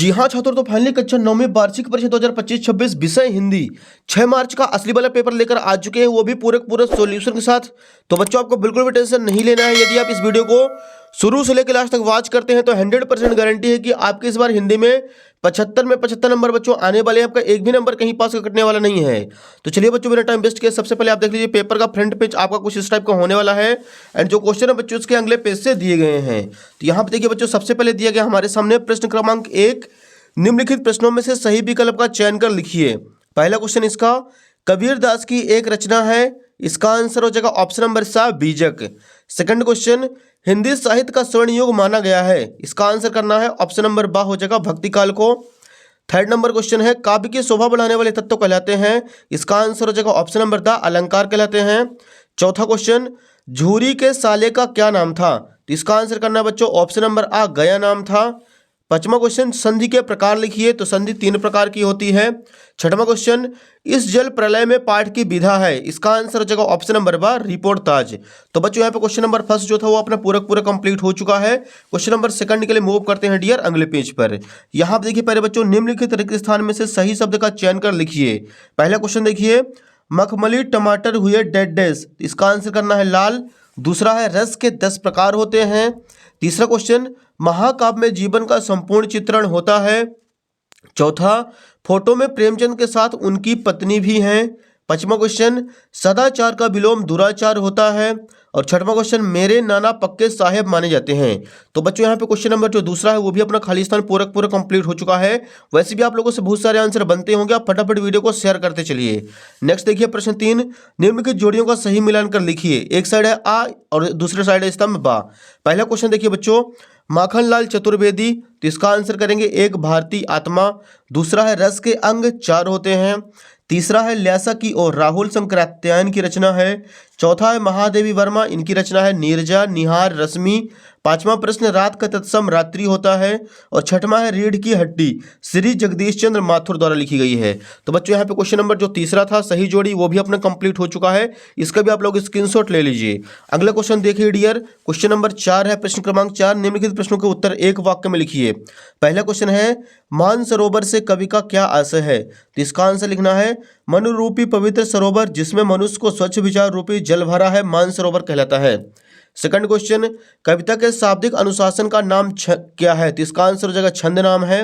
जी हाँ छात्रों, तो फाइनली कक्षा 9वीं वार्षिक परीक्षा 2025-26 विषय हिंदी 6 मार्च का असली वाला पेपर लेकर आ चुके हैं, वो भी पूरे सॉल्यूशन के साथ। तो बच्चों आपको बिल्कुल भी टेंशन नहीं लेना है। यदि आप इस वीडियो को शुरू से लेकर लास्ट तक वॉच करते हैं तो 100% गारंटी है कि आपके इस बार हिंदी में 75 में 75 नंबर बच्चों आने वाले हैं। आपका एक भी नंबर कहीं पास कटने वाला नहीं है। तो चलिए बच्चों, मेरा टाइम वेस्ट किया, सबसे पहले आप देख लीजिए पेपर का फ्रंट पेज आपका कुछ इस टाइप का होने वाला है। एंड जो क्वेश्चन है बच्चों उसके अगले पेज से दिए गए हैं। तो यहाँ पे देखिए बच्चों, सबसे पहले दिया गया हमारे सामने प्रश्न क्रमांक 1, निम्नलिखित प्रश्नों में से सही विकल्प का चयन कर लिखिए। पहला क्वेश्चन इसका, कबीर दास की एक रचना है, इसका आंसर हो जाएगा ऑप्शन नंबर सा बीजक। सेकंड क्वेश्चन, हिंदी साहित्य का स्वर्ण युग माना गया है, इसका आंसर करना है ऑप्शन नंबर बा हो जाएगा भक्ति काल को। थर्ड नंबर क्वेश्चन है, काव्य की शोभा बढ़ाने वाले तत्व कहलाते हैं, इसका आंसर हो जाएगा ऑप्शन नंबर द अलंकार कहलाते हैं। चौथा क्वेश्चन, झूरी के साले का क्या नाम था, तो इसका आंसर करना है बच्चों ऑप्शन नंबर आ गया नाम था। पांचवा क्वेश्चन, संधि के प्रकार लिखिए, तो संधि 3 प्रकार की होती है। छठवां क्वेश्चन, इस जल प्रलय में पाठ की विधा है, इसका आंसर हो जाएगा ऑप्शन नंबर बा रिपोर्टाज। तो बच्चों यहाँ पे क्वेश्चन नंबर फर्स्ट जो था वो अपना पूरा कंप्लीट हो चुका है। क्वेश्चन नंबर सेकंड के लिए मूव करते हैं डियर अगले पेज पर। यहाँ पे देखिए पहले बच्चों, निम्नलिखित रिक्त स्थान में से सही शब्द का चयन कर लिखिए। पहला क्वेश्चन देखिए, मखमली टमाटर हुए डेड डेज, इसका आंसर करना है लाल। दूसरा है रस के 10 प्रकार होते हैं। तीसरा क्वेश्चन, महाकाव्य में जीवन का संपूर्ण चित्रण होता है। चौथा, फोटो में प्रेमचंद के साथ उनकी पत्नी भी हैं। पांचवा क्वेश्चन, सदाचार का विलोम दुराचार होता है। और छठवां क्वेश्चन, मेरे नाना पक्के साहेब माने जाते हैं। तो बच्चों यहाँ पे क्वेश्चन नंबर जो दूसरा है वो भी अपना खाली स्थान पूरा कंप्लीट हो चुका है। वैसे भी आप लोगों से बहुत सारे आंसर बनते होंगे, आप फटाफट वीडियो को शेयर करते चलिए। नेक्स्ट देखिए प्रश्न 3, निम्नलिखित जोड़ियों का सही मिलान कर लिखिए। एक साइड है आ और दूसरे साइड है स्तंभ बा। पहला क्वेश्चन देखिए बच्चों, माखनलाल चतुर्वेदी, तो इसका आंसर करेंगे एक भारतीय आत्मा। दूसरा है रस के अंग 4 होते हैं। तीसरा है ल्यासा की और राहुल शंकरात्यायन की रचना है। चौथा है महादेवी वर्मा, इनकी रचना है नीरजा निहार रश्मि। पांचवा प्रश्न, रात का तत्सम रात्रि होता है। और छठवां है रीढ़ की हड्डी, श्री जगदीश चंद्र माथुर द्वारा लिखी गई है। तो बच्चों यहाँ पे क्वेश्चन नंबर जो तीसरा था सही जोड़ी वो भी अपना कंप्लीट हो चुका है, इसका भी आप लोग स्क्रीनशॉट ले लीजिए। अगला क्वेश्चन देखिए डियर, क्वेश्चन नंबर 4 है, प्रश्न क्रमांक 4, निम्नलिखित प्रश्नों के उत्तर एक वाक्य में लिखिए। पहला क्वेश्चन है, मानसरोवर से कवि का क्या आशय है, तो इसका आंसर लिखना है मनु रूपी पवित्र सरोवर जिसमें मनुष्य को स्वच्छ विचार रूपी जल भरा है, मानसरोवर कहलाता है। सेकंड क्वेश्चन, कविता के शाब्दिक अनुशासन का नाम क्या है, तो इसका आंसर हो जाएगा छंद नाम है।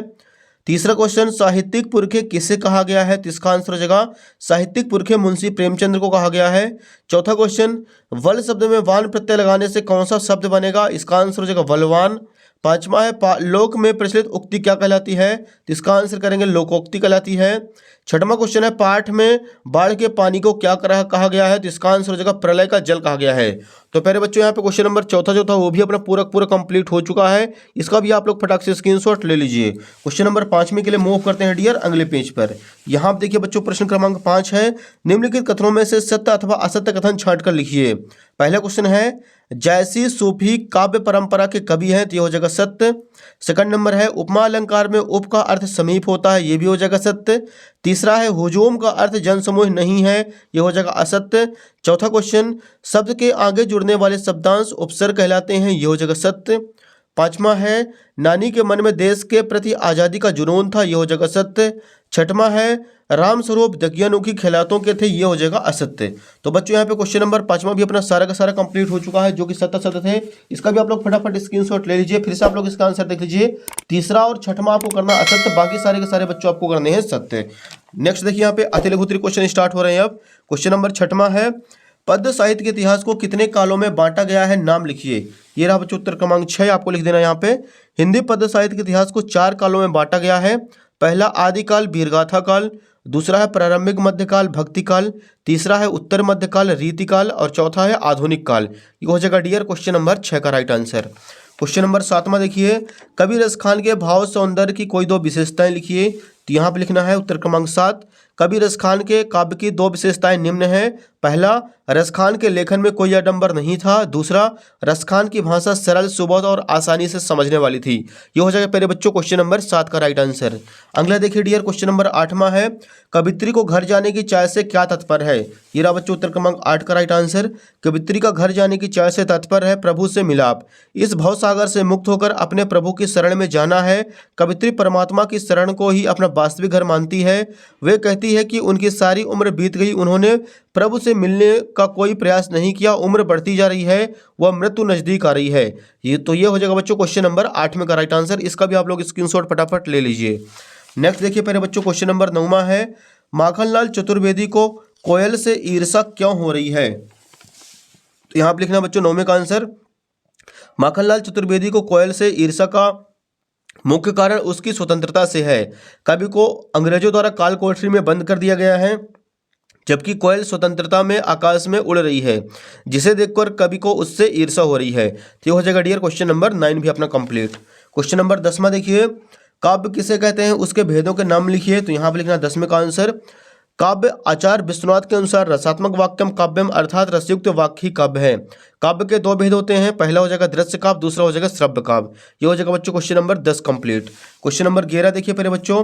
तीसरा क्वेश्चन, साहित्यिक पुरखे किसे कहा गया है, तो इसका आंसर हो जाएगा साहित्यिक पुरखे मुंशी प्रेमचंद्र को कहा गया है। चौथा क्वेश्चन, वल शब्द में वान प्रत्यय लगाने से कौन सा शब्द बनेगा, इसका आंसर हो जाएगा वलवान। पांचवा है लोक में प्रचलित उक्ति क्या कहलाती है, तो इसका आंसर करेंगे लोकोक्ति कहलाती है। छठवां क्वेश्चन है, पाठ में बाढ़ के पानी को क्या कहा गया है, तो इसका आंसर हो जाएगा प्रलय का जल कहा गया है। तो पहले बच्चों यहाँ पे क्वेश्चन नंबर चौथा जो था वो भी अपना पूरा कंप्लीट हो चुका है, इसका भी आप लोग फटाक से स्क्रीनशॉट ले लीजिए। क्वेश्चन नंबर 5वें के लिए मूव करते हैं डियर अगले पेज पर। यहाँ पे देखिए बच्चों, प्रश्न क्रमांक 5 है, निम्नलिखित कथनों में से सत्य अथवा असत्य कथन छांट कर लिखिए। पहला क्वेश्चन है, जैसी सूफी काव्य परंपरा के कवि हैं, तो ये हो जाएगा सत्य। सेकंड नंबर है, उपमा अलंकार में उप का अर्थ समीप होता है, ये भी हो जाएगा सत्य। तीसरा है, हुजूम का अर्थ जनसमूह नहीं है, ये हो जाएगा असत्य। चौथा क्वेश्चन, शब्द के आगे जुड़ने वाले शब्दांश उपसर्ग कहलाते हैं, ये हो जाएगा सत्य। पांचवा है, नानी के मन में देश के प्रति आज़ादी का जुनून था, ये हो जाएगा सत्य। छठवां है, राम स्वरूप दकियानुखी खिलातों के थे, ये हो जाएगा असत्य। तो बच्चों यहाँ पे क्वेश्चन नंबर 5वां भी अपना सारा का सारा कंप्लीट हो चुका है, जो कि सत्य थे। इसका भी आप लोग फटाफट स्क्रीनशॉट ले लीजिए। फिर से आप लोग इसका आंसर देख लीजिए, तीसरा और छठवां आपको करना असत्य, बाकी सारे के सारे बच्चों आपको करने हैं सत्य। नेक्स्ट देखिए यहाँ पे अति लघु उत्तरीय क्वेश्चन स्टार्ट हो रहे हैं। अब क्वेश्चन नंबर 6वां है, पद्य साहित्य के इतिहास को कितने कालों में बांटा गया है, नाम लिखिए। ये रहा बच्चों उत्तर क्रमांक 6, आपको लिख देना यहाँ पे। हिंदी पद्य साहित्य के इतिहास को 4 कालों में बांटा गया है। पहला आदिकाल वीरगाथा काल, दूसरा है प्रारंभिक मध्यकाल भक्ति काल, तीसरा है उत्तर मध्यकाल रीतिकाल और चौथा है आधुनिक काल। ये हो जाएगा डियर क्वेश्चन नंबर 6 का राइट आंसर। क्वेश्चन नंबर 7वां देखिए, कबीर रसखान के भाव सौंदर्य की कोई 2 विशेषताएं लिखिए। तो यहाँ पे लिखना है उत्तर क्रमांक 7, कबीर रसखान के काव्य की 2 विशेषताएं निम्न हैं। पहला, रसखान के लेखन में कोई आडंबर नहीं था। दूसरा, रसखान की भाषा सरल, सुबोध और आसानी से समझने वाली थी। ये हो जाएगा प्यारे बच्चों क्वेश्चन नंबर 7 का राइट आंसर। अगला देखिए डियर, क्वेश्चन नंबर 8वां है, कवित्री को घर जाने की चाय से क्या तात्पर्य है। ये रहा बच्चों उत्तर क्रमांक 8 का राइट आंसर। कवित्री का घर जाने की चाय से तात्पर्य है प्रभु से मिलाप, इस भवसागर से मुक्त होकर अपने प्रभु की शरण में जाना है। कवित्री परमात्मा की शरण को ही अपना वास्तविक घर मानती है। वे कहती है कि उनकी सारी उम्र बीत गई, उन्होंने प्रभु से मिलने का कोई प्रयास नहीं किया, उम्र बढ़ती जा रही है, वह मृत्यु नजदीक आ रही है। ये हो जाएगा बच्चों क्वेश्चन नंबर 8 में का राइट आंसर। इसका भी आप लोग स्क्रीनशॉट फटाफट ले लीजिए। नेक्स्ट देखिए पहले बच्चों क्वेश्चन नंबर 9वां है, माखनलाल चतुर्वेदी को कोयल से ईर्ष्या क्यों हो रही है। तो यहाँ पर लिखना बच्चों 9वें का आंसर, माखनलाल चतुर्वेदी को कोयल से ईर्ष्या का मुख्य कारण उसकी स्वतंत्रता से है। कवि को अंग्रेजों द्वारा काल कोठरी में बंद कर दिया गया है, जबकि कोयल स्वतंत्रता में आकाश में उड़ रही है, जिसे देखकर कवि को उससे ईर्ष्या हो रही है। तो हो जाएगा डियर क्वेश्चन नंबर 9 भी अपना कंप्लीट। क्वेश्चन नंबर 10वां देखिए, काव्य किसे कहते हैं, उसके भेदों के नाम लिखिए। तो यहाँ पर लिखना 10वें का आंसर, काव्य आचार्य विश्वनाथ के अनुसार रसात्मक वाक्यम काव्यम अर्थात रसयुक्त वाक्य ही काव्य है। काव्य के 2 भेद होते हैं, पहला हो जाएगा दृश्य काव्य, दूसरा हो जाएगा श्रव्य काव्य। ये हो जाएगा बच्चों question number 10 complete. Question number 11 देखिए पहले बच्चों,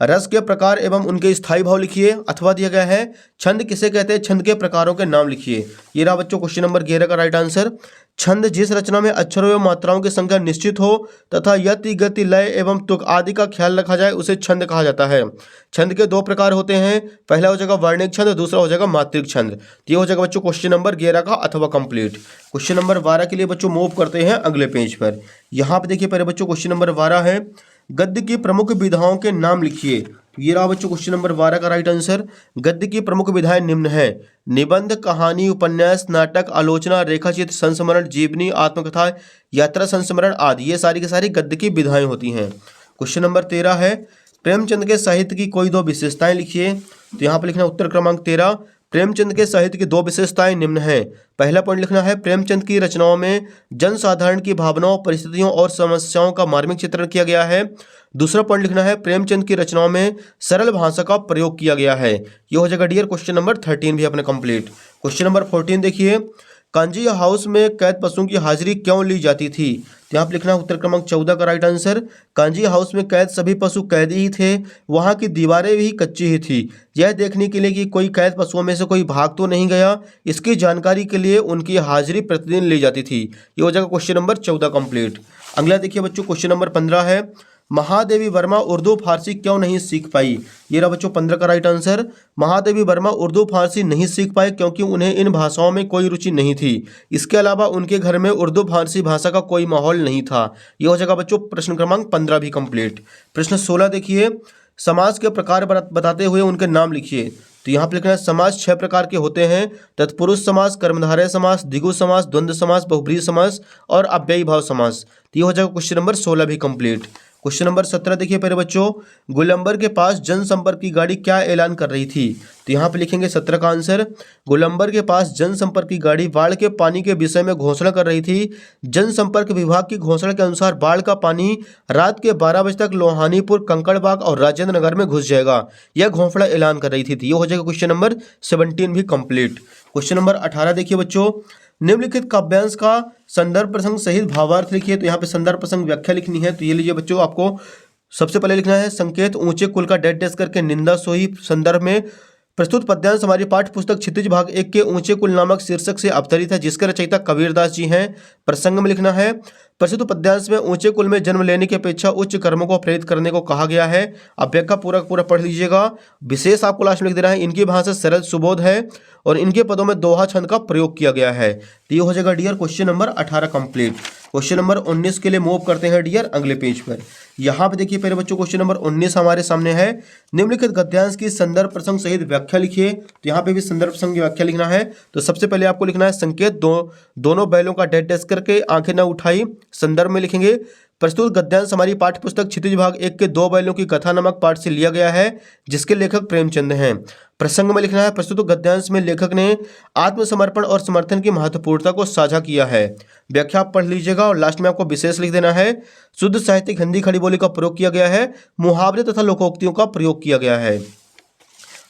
रस के प्रकार एवं उनके स्थायी भाव लिखिए। अथवा दिया गया है, छंद किसे कहते हैं, छंद के प्रकारों के नाम लिखिए। ये रहा बच्चों क्वेश्चन नंबर 11 का राइट आंसर। छंद जिस रचना में अक्षरों एवं मात्राओं की संख्या निश्चित हो तथा यति गति लय एवं तुक आदि का ख्याल रखा जाए उसे छंद कहा जाता है। छंद के 2 प्रकार होते हैं, पहला हो जाएगा वर्णिक छंद, दूसरा हो जाएगा मात्रिक छंद। ये हो जाएगा बच्चों क्वेश्चन नंबर 11 का अथवा कंप्लीट। क्वेश्चन नंबर 12 के लिए बच्चों मूव करते हैं अगले पेज पर। यहाँ पे देखिए पहले बच्चों क्वेश्चन नंबर 12 है, गद्य की प्रमुख विधाओं के नाम लिखिए। ये रहा बच्चों क्वेश्चन नंबर 12 का राइट आंसर। गद्य की प्रमुख विधाएं निम्न है, निबंध, कहानी, उपन्यास, नाटक, आलोचना, रेखाचित्र, संस्मरण, जीवनी, आत्मकथा, यात्रा संस्मरण आदि, ये सारी की सारी गद्य की विधाएं होती हैं। क्वेश्चन नंबर 13 है, प्रेमचंद के साहित्य की कोई 2 विशेषताएं लिखिए। तो यहाँ पर लिखना उत्तर क्रमांक 13, प्रेमचंद के साहित्य की 2 विशेषताएं निम्न हैं। पहला पॉइंट लिखना है, प्रेमचंद की रचनाओं में जनसाधारण की भावनाओं, परिस्थितियों और समस्याओं का मार्मिक चित्रण किया गया है। दूसरा पॉइंट लिखना है, प्रेमचंद की रचनाओं में सरल भाषा का प्रयोग किया गया है। ये हो जाएगा डियर क्वेश्चन नंबर 13 भी अपने कंप्लीट। क्वेश्चन नंबर 14 देखिए, कांजी हाउस में कैद पशुओं की हाजिरी क्यों ली जाती थी। तो यहाँ पर लिखना उत्तर क्रमांक 14 का राइट आंसर। कांजी हाउस में कैद सभी पशु कैदी ही थे, वहाँ की दीवारें भी कच्ची ही थी। यह देखने के लिए कि कोई कैद पशुओं में से कोई भाग तो नहीं गया, इसकी जानकारी के लिए उनकी हाजिरी प्रतिदिन ली जाती थी। ये हो जाएगा क्वेश्चन नंबर 14 कंप्लीट। अगला देखिए बच्चों क्वेश्चन नंबर 15 है, महादेवी वर्मा उर्दू फारसी क्यों नहीं सीख पाई। ये रहा बच्चों 15 का राइट आंसर। महादेवी वर्मा उर्दू फारसी नहीं सीख पाए क्योंकि उन्हें इन भाषाओं में कोई रुचि नहीं थी। इसके अलावा उनके घर में उर्दू फारसी भाषा का कोई माहौल नहीं था। ये हो जाएगा बच्चों प्रश्न क्रमांक 15 भी कंप्लीट। प्रश्न 16 देखिए, समाज के प्रकार बताते हुए उनके नाम लिखिए। तो यहाँ पर लिखना है, समाज 6 प्रकार के होते हैं, तत्पुरुष समास, कर्मधारय समास, द्विगु समास, द्वंद्व समास, बहुब्रीहि समास और अव्ययी भाव समास। तो ये हो जाएगा क्वेश्चन नंबर 16 भी कंप्लीट। क्वेश्चन नंबर 17 देखिए पहले बच्चों, गोलंबर के पास जनसंपर्क की गाड़ी क्या ऐलान कर रही थी। तो यहाँ पे लिखेंगे 17 का आंसर, गोलंबर के पास जनसंपर्क की गाड़ी बाढ़ के पानी के विषय में घोषणा कर रही थी। जनसंपर्क विभाग की घोषणा के अनुसार बाढ़ का पानी रात के 12 बजे तक लोहानीपुर, कंकड़बाग और राजेंद्र नगर में घुस जाएगा, यह घोषणा ऐलान कर रही थी। ये हो जाएगा क्वेश्चन नंबर 17 भी कंप्लीट। क्वेश्चन नंबर 18 देखिए बच्चों, निम्नलिखित काव्यांश का संदर्भ प्रसंग सहित भावार्थ लिखिए। तो यहाँ पे संदर्भ प्रसंग व्याख्या लिखनी है। तो ये लीजिए बच्चों, आपको सबसे पहले लिखना है, संकेत ऊंचे कुल का डैश करके निंदा सोही संदर्भ में प्रस्तुत पद्यांश हमारी पाठ्य पुस्तक क्षितिज भाग 1 के ऊंचे कुल नामक शीर्षक से अवतरित है, जिसके रचयिता कबीरदास जी हैं। प्रसंग में लिखना है, प्रस्तुत पद्यांश में ऊंचे कुल में जन्म लेने की अपेक्षा उच्च कर्मों को प्रेरित करने को कहा गया है। अब व्याख्या पूरा पढ़ लीजिएगा। विशेष आपको लास्ट में लिख देना है, इनकी भाषा सरल सुबोध है और इनके पदों में दोहा छंद का प्रयोग किया गया है। तो ये हो जाएगा dear question number 18 complete. Question number 19 के लिए मूव करते हैं डियर अगले पेज पर। यहाँ पे देखिए पहले बच्चों क्वेश्चन नंबर 19 हमारे सामने है, निम्नलिखित गद्यांश की संदर्भ प्रसंग सहित व्याख्या लिखिए। तो यहाँ पे भी संदर्भ प्रसंग की व्याख्या लिखना है। तो सबसे पहले आपको लिखना है, संकेत दोनों बैलों का डैश करके आंखें न उठाई। संदर्भ में लिखेंगे, प्रस्तुत गद्यांश हमारी पाठ्य पुस्तक क्षितिज भाग 1 के 2 बैलों की कथा नामक पाठ से लिया गया है, जिसके लेखक प्रेमचंद हैं। प्रसंग में लिखना है, प्रस्तुत गद्यांश में लेखक ने आत्मसमर्पण और समर्थन की महत्वपूर्णता को साझा किया है। व्याख्या आप पढ़ लीजिएगा और लास्ट में आपको विशेष लिख देना है, शुद्ध साहित्यिक हिंदी खड़ी बोली का प्रयोग किया गया है, मुहावरे तथा लोकोक्तियों का प्रयोग किया गया है।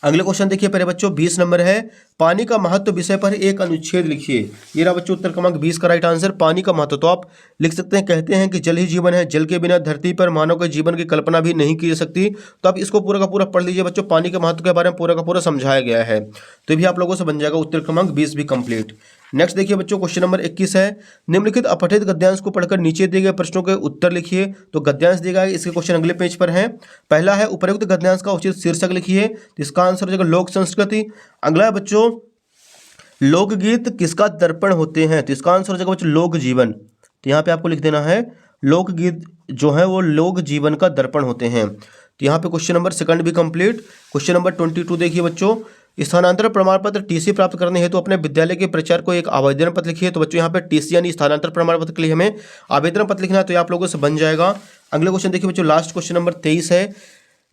अगले क्वेश्चन देखिए पहले बच्चों 20 नंबर है, पानी का महत्व विषय पर एक अनुच्छेद लिखिए। ये रहा बच्चों उत्तर क्रमांक 20 का राइट आंसर, पानी का महत्व। तो आप लिख सकते हैं, कहते हैं कि जल ही जीवन है, जल के बिना धरती पर मानव के जीवन की कल्पना भी नहीं की जा सकती। तो आप इसको पूरा का पूरा पढ़ लीजिए बच्चों, पानी के महत्व के बारे में पूरा का पूरा समझाया गया है। तो भी आप लोगों से बन जाएगा उत्तर क्रमांक 20 भी कंप्लीट। नेक्स्ट देखिए बच्चों क्वेश्चन नंबर 21 है, निम्नलिखित अपठित गद्यांश को पढ़कर नीचे दिए गए प्रश्नों के उत्तर लिखिए। तो गद्यांश दिया गया है, इसके क्वेश्चन अगले पेज पर है। पहला है उपयुक्त गद्यांश का उचित शीर्षक लिखिए। तो इसका आंसर हो जाएगा लोक संस्कृति। अगला है बच्चों लोकगीत किसका दर्पण होते हैं। तो इसका आंसर हो जाएगा बच्चों लोक जीवन। तो यहाँ पे आपको लिख देना है लोकगीत जो है वो लोक जीवन का दर्पण होते हैं। तो यहाँ पे क्वेश्चन नंबर सेकंड भी कंप्लीट। क्वेश्चन नंबर 22 देखिए बच्चों, स्थानांतरण प्रमाण पत्र टीसी प्राप्त करने हेतु अपने विद्यालय के प्रचार को एक आवेदन पत्र लिखिए। तो बच्चों यहाँ पे टीसी यानी स्थानांतरण प्रमाण पत्र के लिए हमें आवेदन पत्र लिखना है। तो ये आप लोगों से बन जाएगा। अगले क्वेश्चन देखिए बच्चों, लास्ट क्वेश्चन नंबर 23 है,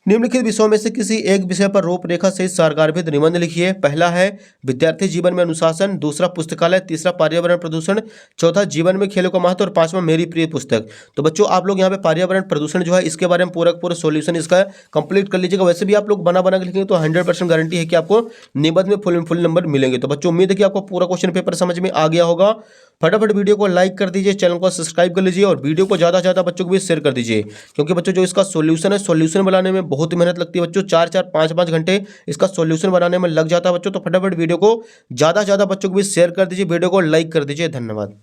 निम्नलिखित विषयों में से किसी एक विषय पर रूपरेखा सहित सारगर्भित निबंध लिखिए। पहला है विद्यार्थी जीवन में अनुशासन, दूसरा पुस्तकालय, तीसरा पर्यावरण प्रदूषण, चौथा जीवन में खेलों का महत्व और पांचवा मेरी प्रिय पुस्तक। तो बच्चों आप लोग यहाँ पे पर्यावरण प्रदूषण जो है इसके बारे में पूरा सॉल्यूशन इसका कंप्लीट कर लीजिएगा। वैसे भी आप लोग बना के लिखेंगे तो 100% गारंटी है कि आपको निबंध में फुल नंबर मिलेंगे। तो बच्चों उम्मीद है कि आपको पूरा क्वेश्चन पेपर समझ में आ गया होगा। फटाफट वीडियो को लाइक कर दीजिए, चैनल को सब्सक्राइब कर लीजिए और वीडियो को ज़्यादा से ज़्यादा बच्चों को भी शेयर कर दीजिए, क्योंकि बच्चों जो इसका सॉल्यूशन है, सॉल्यूशन बनाने में बहुत मेहनत लगती है बच्चों। 4-4 5-5 घंटे इसका सॉल्यूशन बनाने में लग जाता है बच्चों। तो फटाफट वीडियो को ज़्यादा से ज़्यादा बच्चों को भी शेयर कर दीजिए, वीडियो को लाइक कर दीजिए। धन्यवाद।